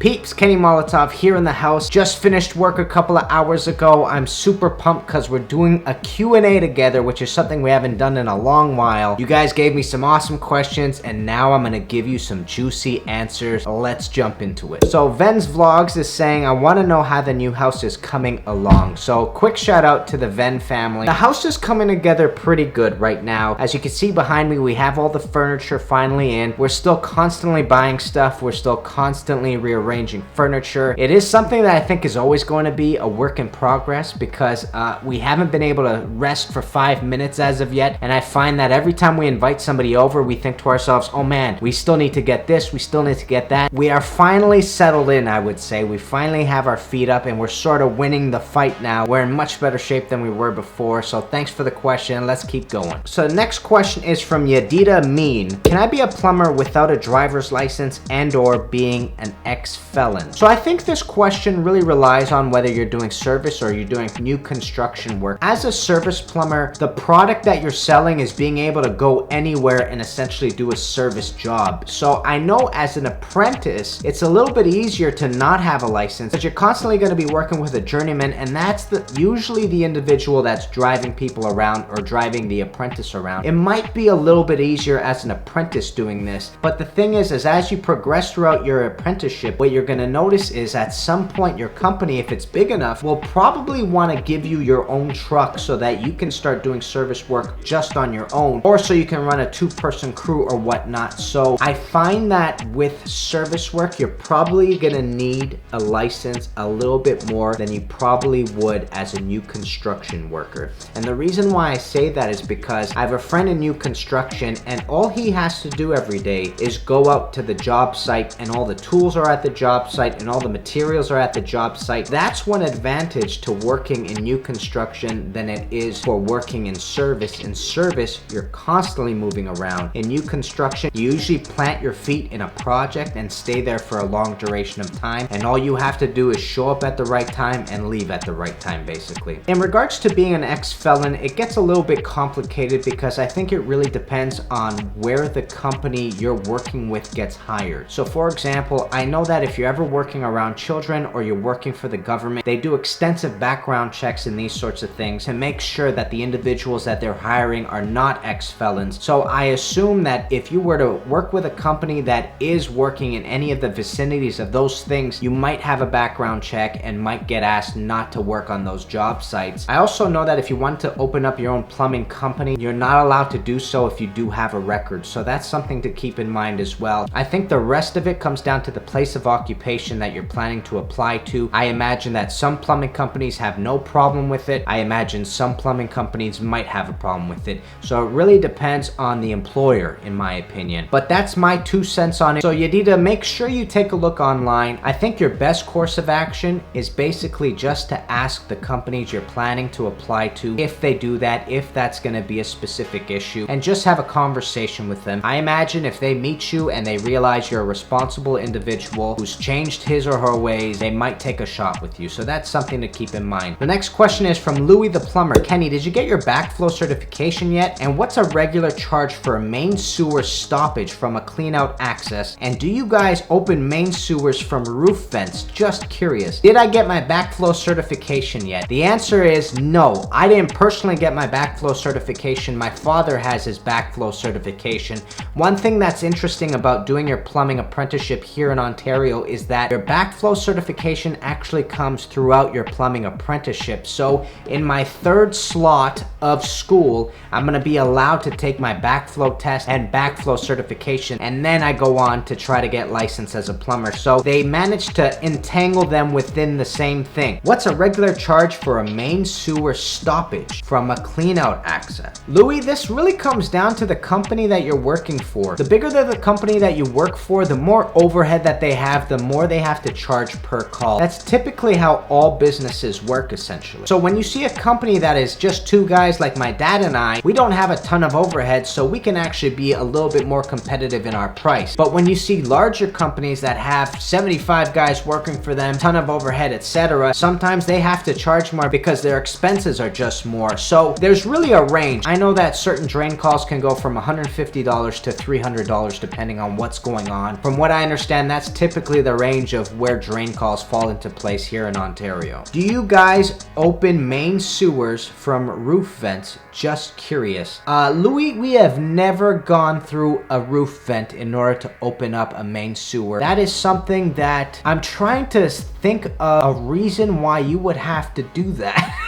Peeps, Kenny Molotov here in the house. Just finished work a couple of hours ago. I'm super pumped because we're doing a Q&A together, which is something we haven't done in a long while. You guys gave me some awesome questions, and now I'm gonna give you some juicy answers. Let's jump into it. So Ven's Vlogs is saying, I want to know how the new house is coming along. So quick shout out to the Ven family. The house is coming together pretty good right now. As you can see behind me, we have all the furniture finally in. We're still constantly buying stuff. We're still constantly rearranging furniture. It is something that I think is always going to be a work in progress because we haven't been able to rest for 5 minutes as of yet. And I find that every time we invite somebody over, we think to ourselves, oh man, we still need to get this, we still need to get that. We are finally settled in, I would say. We finally have our feet up and we're sort of winning the fight now. We're in much better shape than we were before. So thanks for the question. Let's keep going. So the next question is from Yadida Mean. Can I be a plumber without a driver's license and or being an ex-felon? So I think this question really relies on whether you're doing service or you're doing new construction work. As a service plumber, the product that you're selling is being able to go anywhere and essentially do a service job. So I know as an apprentice, it's a little bit easier to not have a license because you're constantly going to be working with a journeyman, and that's usually the individual that's driving people around or driving the apprentice around. It might be a little bit easier as an apprentice doing this, but the thing is as you progress throughout your apprenticeship, what you're going to notice is at some point your company, if it's big enough, will probably want to give you your own truck so that you can start doing service work just on your own, or so you can run a 2-person crew or whatnot. So I find that with service work, you're probably going to need a license a little bit more than you probably would as a new construction worker. And the reason why I say that is because I have a friend in new construction, and all he has to do every day is go out to the job site, and all the tools are at the job site and all the materials are at the job site. That's one advantage to working in new construction than it is for working in service. In service, you're constantly moving around. In new construction, you usually plant your feet in a project and stay there for a long duration of time, and all you have to do is show up at the right time and leave at the right time, basically. In regards to being an ex-felon, it gets a little bit complicated because I think it really depends on where the company you're working with gets hired. So for example, I know that if you're ever working around children or you're working for the government, they do extensive background checks and these sorts of things to make sure that the individuals that they're hiring are not ex-felons. So I assume that if you were to work with a company that is working in any of the vicinities of those things, you might have a background check and might get asked not to work on those job sites. I also know that if you want to open up your own plumbing company, you're not allowed to do so if you do have a record. So that's something to keep in mind as well. I think the rest of it comes down to the place of occupation that you're planning to apply to. I imagine that some plumbing companies have no problem with it. I imagine some plumbing companies might have a problem with it. So it really depends on the employer, in my opinion. But that's my 2 cents on it. So you need to make sure you take a look online. I think your best course of action is basically just to ask the companies you're planning to apply to if they do that, if that's going to be a specific issue, and just have a conversation with them. I imagine if they meet you and they realize you're a responsible individual who's changed his or her ways, they might take a shot with you. So that's something to keep in mind. The next question is from Louis the Plumber. Kenny, did you get your backflow certification yet? And what's a regular charge for a main sewer stoppage from a clean out access? And do you guys open main sewers from roof vents? Just curious. Did I get my backflow certification yet? The answer is no. I didn't personally get my backflow certification. My father has his backflow certification. One thing that's interesting about doing your plumbing apprenticeship here in Ontario is that your backflow certification actually comes throughout your plumbing apprenticeship. So in my 3rd slot of school, I'm going to be allowed to take my backflow test and backflow certification, and then I go on to try to get licensed as a plumber. So they managed to entangle them within the same thing. What's a regular charge for a main sewer stoppage from a clean out access? Louis, this really comes down to the company that you're working for. The bigger the company that you work for, the more overhead that they have, the more they have to charge per call. That's typically how all businesses work, essentially. So when you see a company that is just 2 guys like my dad and I, we don't have a ton of overhead, so we can actually be a little bit more competitive in our price. But when you see larger companies that have 75 guys working for them, ton of overhead, etc., sometimes they have to charge more because their expenses are just more. So there's really a range. I know that certain drain calls can go from $150 to $300 depending on what's going on. From what I understand, that's typically easily the range of where drain calls fall into place here in Ontario. Do you guys open main sewers from roof vents? Just curious. Louis, we have never gone through a roof vent in order to open up a main sewer. That is something that I'm trying to think of a reason why you would have to do that.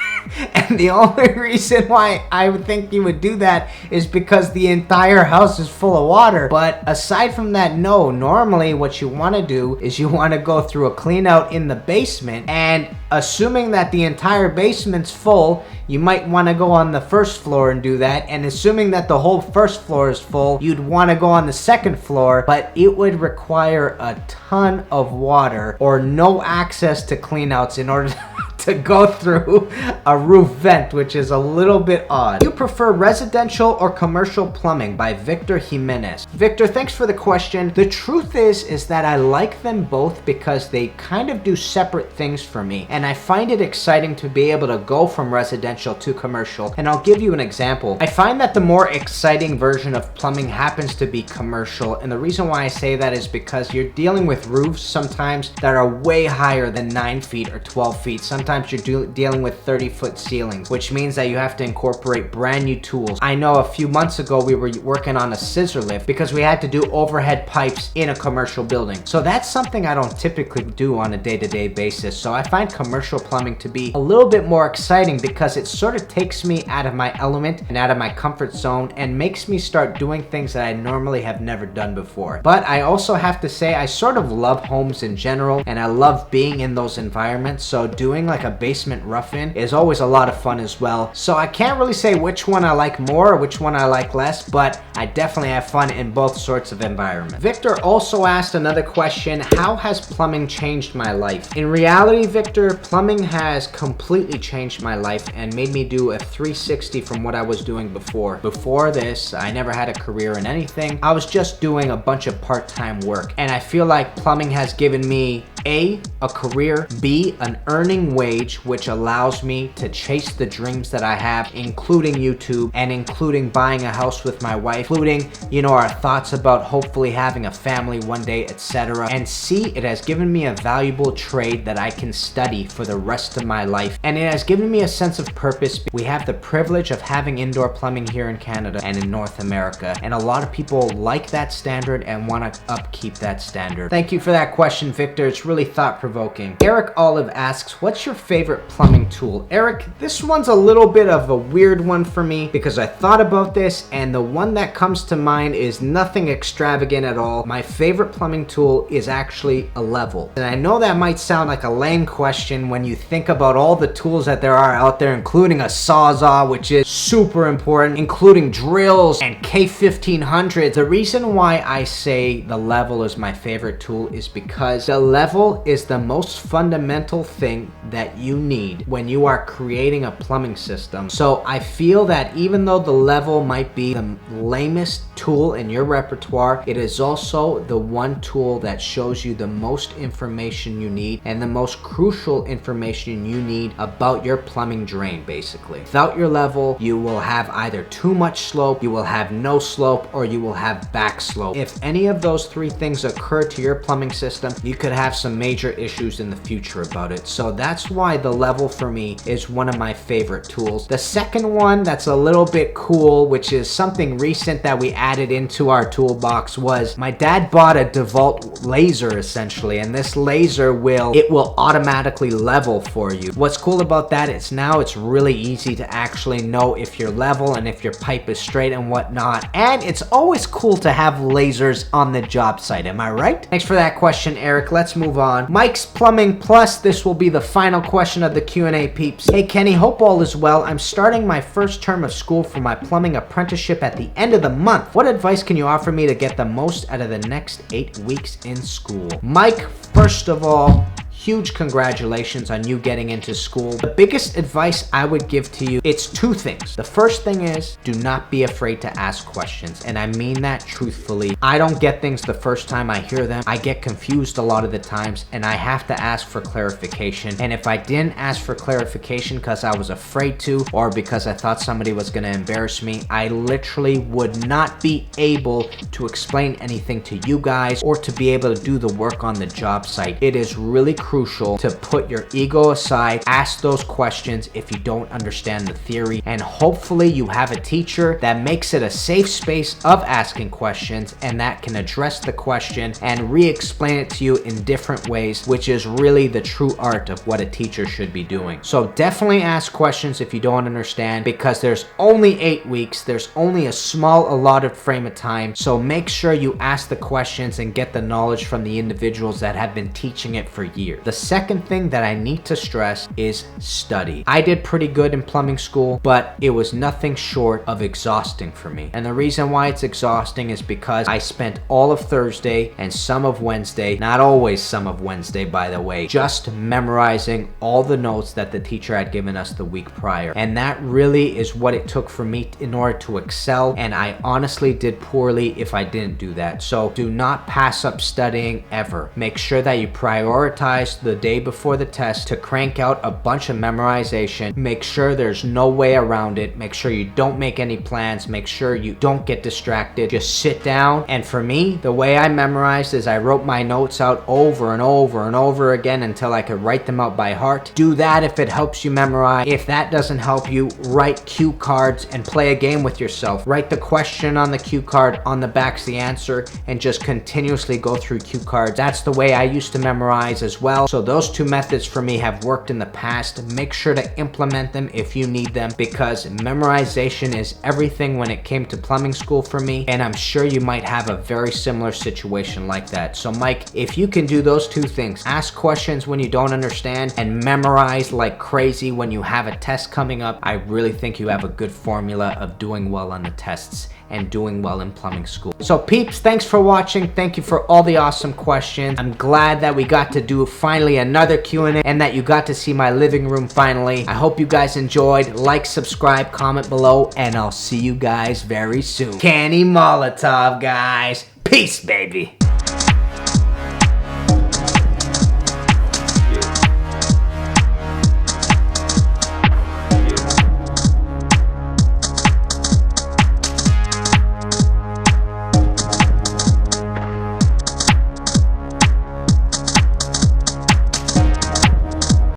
And the only reason why I would think you would do that is because the entire house is full of water. But aside from that, no. Normally what you want to do is you want to go through a clean out in the basement, and assuming that the entire basement's full, you might want to go on the first floor and do that. And assuming that the whole first floor is full, you'd want to go on the second floor, but it would require a ton of water or no access to cleanouts in order to go through a roof vent, which is a little bit odd. You prefer residential or commercial plumbing? By Victor Jimenez. Victor, thanks for the question. The truth is that I like them both because they kind of do separate things for me, and I find it exciting to be able to go from residential to commercial. And I'll give you an example. I find that the more exciting version of plumbing happens to be commercial, and the reason why I say that is because you're dealing with roofs sometimes that are way higher than 9 feet or 12 feet. Sometimes you're dealing with 30-foot ceilings, which means that you have to incorporate brand new tools. I know a few months ago we were working on a scissor lift because we had to do overhead pipes in a commercial building. So that's something I don't typically do on a day-to-day basis. So I find commercial plumbing to be a little bit more exciting because it sort of takes me out of my element and out of my comfort zone and makes me start doing things that I normally have never done before. But I also have to say I sort of love homes in general, and I love being in those environments. So doing like a basement rough-in is always a lot of fun as well. So I can't really say which one I like more or which one I like less, but I definitely have fun in both sorts of environments. Victor also asked another question: how has plumbing changed my life? In reality, Victor, plumbing has completely changed my life and made me do a 360 from what I was doing before. Before this, I never had a career in anything. I was just doing a bunch of part-time work, and I feel like plumbing has given me A, a career, B, an earning wage, which allows me to chase the dreams that I have, including YouTube and including buying a house with my wife, including, you know, our thoughts about hopefully having a family one day, etc. And C, it has given me a valuable trade that I can study for the rest of my life. And it has given me a sense of purpose. We have the privilege of having indoor plumbing here in Canada and in North America. And a lot of people like that standard and want to upkeep that standard. Thank you for that question, Victor. It's really thought-provoking. Eric Olive asks, what's your favorite plumbing tool? Eric, this one's a little bit of a weird one for me because I thought about this, and the one that comes to mind is nothing extravagant at all. My favorite plumbing tool is actually a level. And I know that might sound like a lame question when you think about all the tools that there are out there, including a Sawzall, which is super important, including drills and K1500s. The reason why I say the level is my favorite tool is because the level is the most fundamental thing that you need when you are creating a plumbing system. So I feel that even though the level might be the lamest tool in your repertoire, it is also the one tool that shows you the most information you need and the most crucial information you need about your plumbing drain, basically. Without your level, you will have either too much slope, you will have no slope, or you will have back slope. If any of those three things occur to your plumbing system, you could have some major issues in the future about it. So that's why the level for me is one of my favorite tools. The second one that's a little bit cool, which is something recent that we added into our toolbox, was my dad bought a DeWalt laser essentially, and this laser will automatically level for you. What's cool about that is now it's really easy to actually know if you're level and if your pipe is straight and whatnot. And it's always cool to have lasers on the job site, am I right? Thanks for that question, Eric. Let's move on. Mike's Plumbing Plus, this will be the final question of the Q&A, peeps. Hey Kenny, hope all is well. I'm starting my first term of school for my plumbing apprenticeship at the end of the month. What advice can you offer me to get the most out of the next 8 weeks in school? Mike, first of all, huge congratulations on you getting into school. The biggest advice I would give to you, it's two things. The first thing is, do not be afraid to ask questions, and I mean that truthfully. I don't get things the first time I hear them. I get confused a lot of the times, and I have to ask for clarification. And if I didn't ask for clarification because I was afraid to, or because I thought somebody was gonna embarrass me, I literally would not be able to explain anything to you guys or to be able to do the work on the job site. It is really crucial to put your ego aside, ask those questions if you don't understand the theory, and hopefully you have a teacher that makes it a safe space of asking questions and that can address the question and re-explain it to you in different ways, which is really the true art of what a teacher should be doing. So definitely ask questions if you don't understand, because there's only 8 weeks, there's only a small allotted frame of time, so make sure you ask the questions and get the knowledge from the individuals that have been teaching it for years. The second thing that I need to stress is study. I did pretty good in plumbing school, but it was nothing short of exhausting for me. And the reason why it's exhausting is because I spent all of Thursday and some of Wednesday, not always some of Wednesday by the way, just memorizing all the notes that the teacher had given us the week prior. And that really is what it took for me in order to excel, and I honestly did poorly if I didn't do that. So do not pass up studying ever. Make sure that you prioritize the day before the test to crank out a bunch of memorization. Make sure there's no way around it. Make sure you don't make any plans. Make sure you don't get distracted. Just sit down. And for me, the way I memorized is I wrote my notes out over and over and over again until I could write them out by heart. Do that if it helps you memorize. If that doesn't help you, write cue cards and play a game with yourself. Write the question on the cue card, on the back's the answer, and just continuously go through cue cards. That's the way I used to memorize as well. So those two methods for me have worked in the past. Make sure to implement them if you need them, because memorization is everything when it came to plumbing school for me, and I'm sure you might have a very similar situation like that. So Mike, if you can do those two things, ask questions when you don't understand and memorize like crazy when you have a test coming up, I really think you have a good formula of doing well on the tests and doing well in plumbing school. So peeps, thanks for watching. Thank you for all the awesome questions. I'm glad that we got to do finally another Q&A and that you got to see my living room finally. I hope you guys enjoyed. Like, subscribe, comment below, and I'll see you guys very soon. Candy Molotov, guys. Peace, baby.